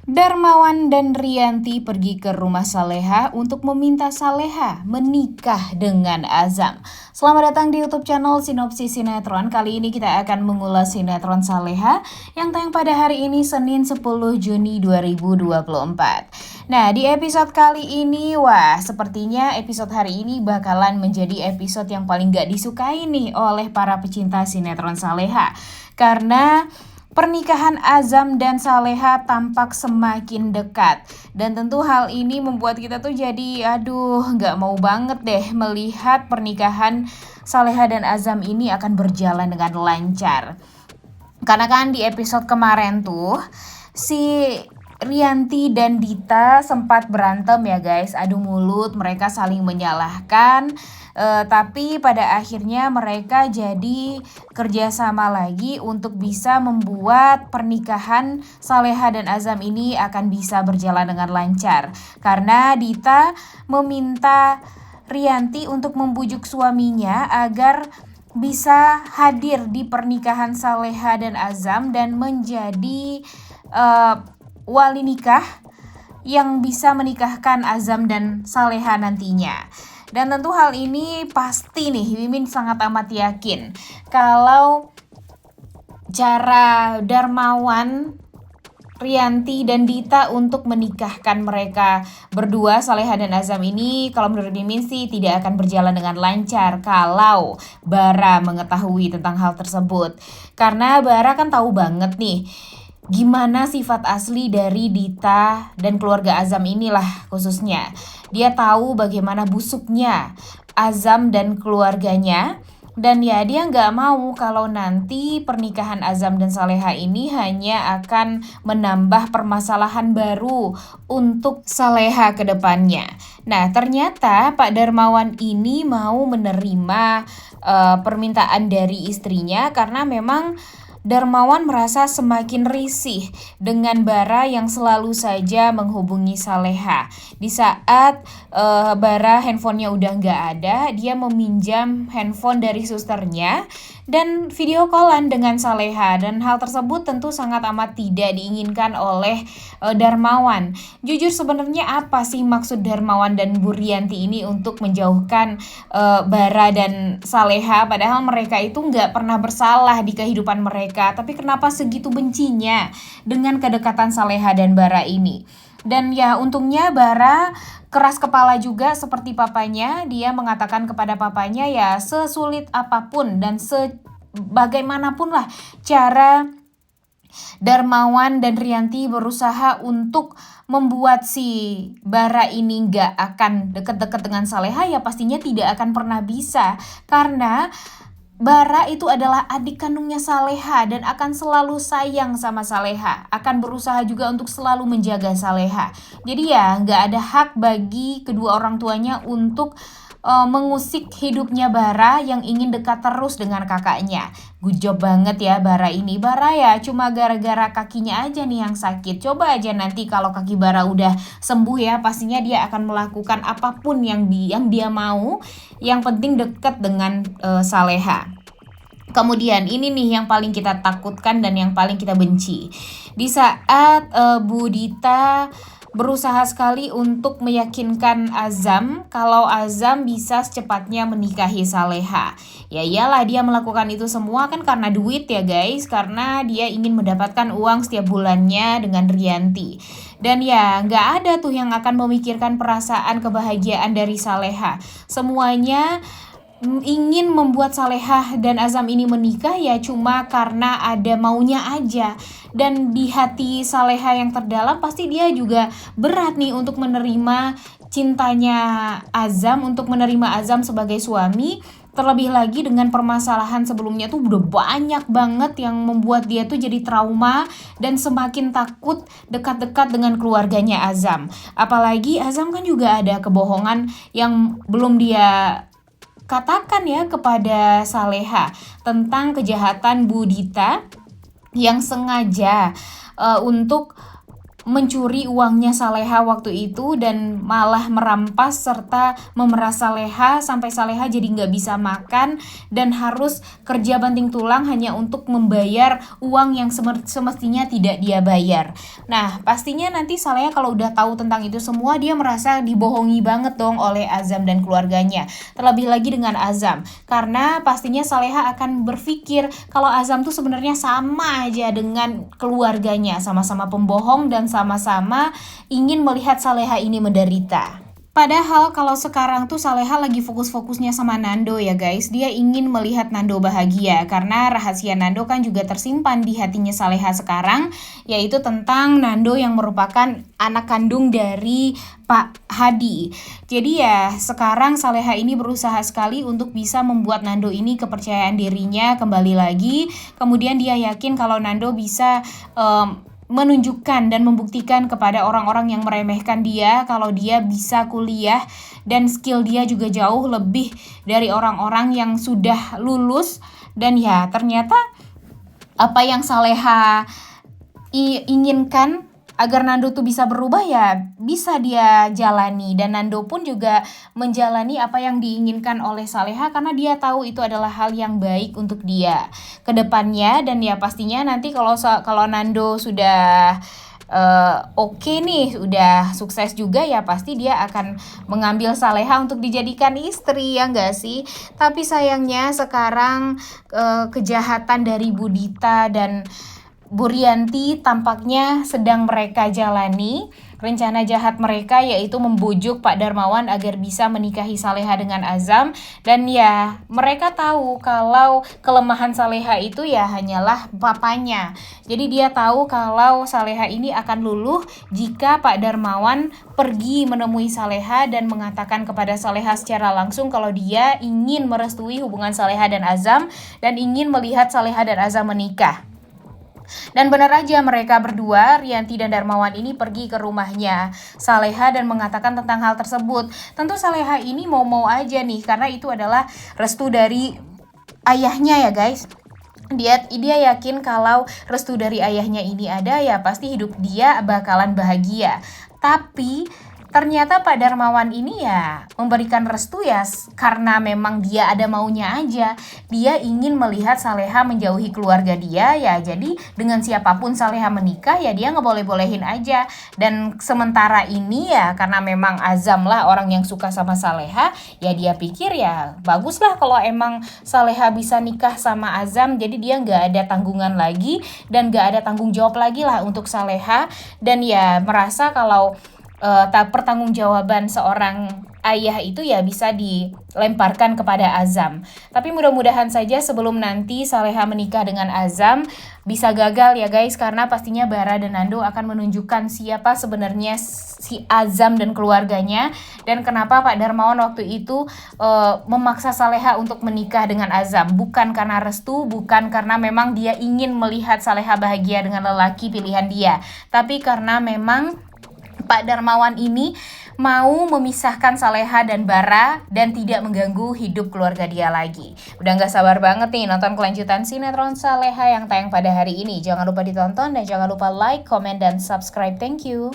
Darmawan dan Rianti pergi ke rumah Saleha untuk meminta Saleha menikah dengan Azam. Selamat datang di YouTube channel Sinopsis Sinetron. Kali ini kita akan mengulas sinetron Saleha yang tayang pada hari ini Senin 10 Juni 2024. Nah, di episode kali ini, sepertinya episode hari ini bakalan menjadi episode yang paling gak disukai nih oleh para pecinta sinetron Saleha. Karena pernikahan Azam dan Saleha tampak semakin dekat. Dan tentu hal ini membuat kita tuh jadi gak mau banget deh melihat pernikahan Saleha dan Azam ini akan berjalan dengan lancar. Karena kan di episode kemarin tuh si Rianti dan Dita sempat berantem ya guys, adu mulut, mereka saling menyalahkan. Tapi pada akhirnya mereka jadi kerjasama lagi untuk bisa membuat pernikahan Saleha dan Azam ini akan bisa berjalan dengan lancar. Karena Dita meminta Rianti untuk membujuk suaminya agar bisa hadir di pernikahan Saleha dan Azam dan menjadi wali nikah yang bisa menikahkan Azam dan Saleha nantinya. Dan tentu hal ini pasti nih Mimin sangat amat yakin kalau cara Darmawan, Rianti dan Dita untuk menikahkan mereka berdua Saleha dan Azam ini, kalau menurut Mimin sih tidak akan berjalan dengan lancar kalau Bara mengetahui tentang hal tersebut. Karena Bara kan tahu banget nih gimana sifat asli dari Dita dan keluarga Azam inilah khususnya. Dia tahu bagaimana busuknya Azam dan keluarganya. Dan ya dia nggak mau kalau nanti pernikahan Azam dan Saleha ini hanya akan menambah permasalahan baru untuk Saleha ke depannya. Nah ternyata Pak Darmawan ini mau menerima permintaan dari istrinya karena memang Darmawan merasa semakin risih dengan Bara yang selalu saja menghubungi Saleha. Di saat Bara handphonenya udah nggak ada, dia meminjam handphone dari susternya dan video callan dengan Saleha. Dan hal tersebut tentu sangat amat tidak diinginkan oleh Darmawan. Jujur sebenarnya apa sih maksud Darmawan dan Bu Rianti ini untuk menjauhkan Bara dan Saleha? Padahal mereka itu nggak pernah bersalah di kehidupan mereka. Tapi kenapa segitu bencinya dengan kedekatan Saleha dan Bara ini? Dan ya untungnya Bara keras kepala juga seperti papanya. Dia mengatakan kepada papanya ya sesulit apapun dan sebagaimanapun lah cara Darmawan dan Rianti berusaha untuk membuat si Bara ini gak akan deket-deket dengan Saleha, ya pastinya tidak akan pernah bisa. Karena Bara itu adalah adik kandungnya Saleha dan akan selalu sayang sama Saleha, akan berusaha juga untuk selalu menjaga Saleha. Jadi ya nggak ada hak bagi kedua orang tuanya untuk mengusik hidupnya Bara yang ingin dekat terus dengan kakaknya. Good job banget ya Bara ini. Bara ya cuma gara-gara kakinya aja nih yang sakit. Coba aja nanti kalau kaki Bara udah sembuh ya, pastinya dia akan melakukan apapun yang dia mau. Yang penting dekat dengan Saleha. Kemudian ini nih yang paling kita takutkan dan yang paling kita benci. Di saat Bu Dita berusaha sekali untuk meyakinkan Azam kalau Azam bisa secepatnya menikahi Saleha. Ya iyalah dia melakukan itu semua kan karena duit ya guys, karena dia ingin mendapatkan uang setiap bulannya dengan Rianti. Dan ya nggak ada tuh yang akan memikirkan perasaan kebahagiaan dari Saleha. Semuanya ingin membuat Saleha dan Azam ini menikah ya cuma karena ada maunya aja. Dan di hati Saleha yang terdalam pasti dia juga berat nih untuk menerima cintanya Azam, untuk menerima Azam sebagai suami. Terlebih lagi dengan permasalahan sebelumnya tuh udah banyak banget yang membuat dia tuh jadi trauma dan semakin takut dekat-dekat dengan keluarganya Azam. Apalagi Azam kan juga ada kebohongan yang belum dia katakan ya kepada Saleha tentang kejahatan Bu Dita yang sengaja untuk mencuri uangnya Saleha waktu itu dan malah merampas serta memeras Saleha sampai Saleha jadi nggak bisa makan dan harus kerja banting tulang hanya untuk membayar uang yang semestinya tidak dia bayar. Nah, pastinya nanti Saleha kalau udah tahu tentang itu semua, dia merasa dibohongi banget dong oleh Azam dan keluarganya. Terlebih lagi dengan Azam, karena pastinya Saleha akan berpikir kalau Azam tuh sebenarnya sama aja dengan keluarganya, sama-sama pembohong dan sama-sama ingin melihat Saleha ini menderita. Padahal kalau sekarang tuh Saleha lagi fokus-fokusnya sama Nando ya guys. Dia ingin melihat Nando bahagia karena rahasia Nando kan juga tersimpan di hatinya Saleha sekarang, yaitu tentang Nando yang merupakan anak kandung dari Pak Hadi. Jadi ya sekarang Saleha ini berusaha sekali untuk bisa membuat Nando ini kepercayaan dirinya kembali lagi. Kemudian dia yakin kalau Nando bisa menunjukkan dan membuktikan kepada orang-orang yang meremehkan dia kalau dia bisa kuliah dan skill dia juga jauh lebih dari orang-orang yang sudah lulus. Dan ya ternyata apa yang Saleha inginkan agar Nando tuh bisa berubah ya bisa dia jalani, dan Nando pun juga menjalani apa yang diinginkan oleh Saleha karena dia tahu itu adalah hal yang baik untuk dia ke depannya. Dan ya pastinya nanti kalau Nando sudah oke nih, udah sukses juga, ya pasti dia akan mengambil Saleha untuk dijadikan istri, ya enggak sih? Tapi sayangnya sekarang kejahatan dari Budita dan Bu Rianti tampaknya sedang mereka jalani. Rencana jahat mereka yaitu membujuk Pak Darmawan agar bisa menikahi Saleha dengan Azam. Dan ya mereka tahu kalau kelemahan Saleha itu ya hanyalah papanya. Jadi dia tahu kalau Saleha ini akan luluh jika Pak Darmawan pergi menemui Saleha dan mengatakan kepada Saleha secara langsung kalau dia ingin merestui hubungan Saleha dan Azam dan ingin melihat Saleha dan Azam menikah. Dan benar aja mereka berdua, Rianti dan Darmawan ini pergi ke rumahnya Saleha dan mengatakan tentang hal tersebut. Tentu Saleha ini mau-mau aja nih karena itu adalah restu dari ayahnya ya guys. Dia yakin kalau restu dari ayahnya ini ada ya pasti hidup dia bakalan bahagia. Tapi ternyata Pak Darmawan ini ya memberikan restu ya karena memang dia ada maunya aja. Dia ingin melihat Saleha menjauhi keluarga dia ya, jadi dengan siapapun Saleha menikah ya dia ngeboleh-bolehin aja. Dan sementara ini ya karena memang Azam lah orang yang suka sama Saleha, ya dia pikir ya bagus lah kalau emang Saleha bisa nikah sama Azam, jadi dia nggak ada tanggungan lagi dan nggak ada tanggung jawab lagi lah untuk Saleha. Dan ya merasa kalau pertanggungjawaban seorang ayah itu ya bisa dilemparkan kepada Azam. Tapi mudah-mudahan saja sebelum nanti Saleha menikah dengan Azam bisa gagal ya guys, karena pastinya Bara dan Nando akan menunjukkan siapa sebenarnya si Azam dan keluarganya, dan kenapa Pak Darmawan waktu itu memaksa Saleha untuk menikah dengan Azam. Bukan karena restu, bukan karena memang dia ingin melihat Saleha bahagia dengan lelaki pilihan dia, tapi karena memang Pak Darmawan ini mau memisahkan Saleha dan Bara dan tidak mengganggu hidup keluarga dia lagi. Udah gak sabar banget nih nonton kelanjutan sinetron Saleha yang tayang pada hari ini. Jangan lupa ditonton dan jangan lupa like, comment, dan subscribe. Thank you.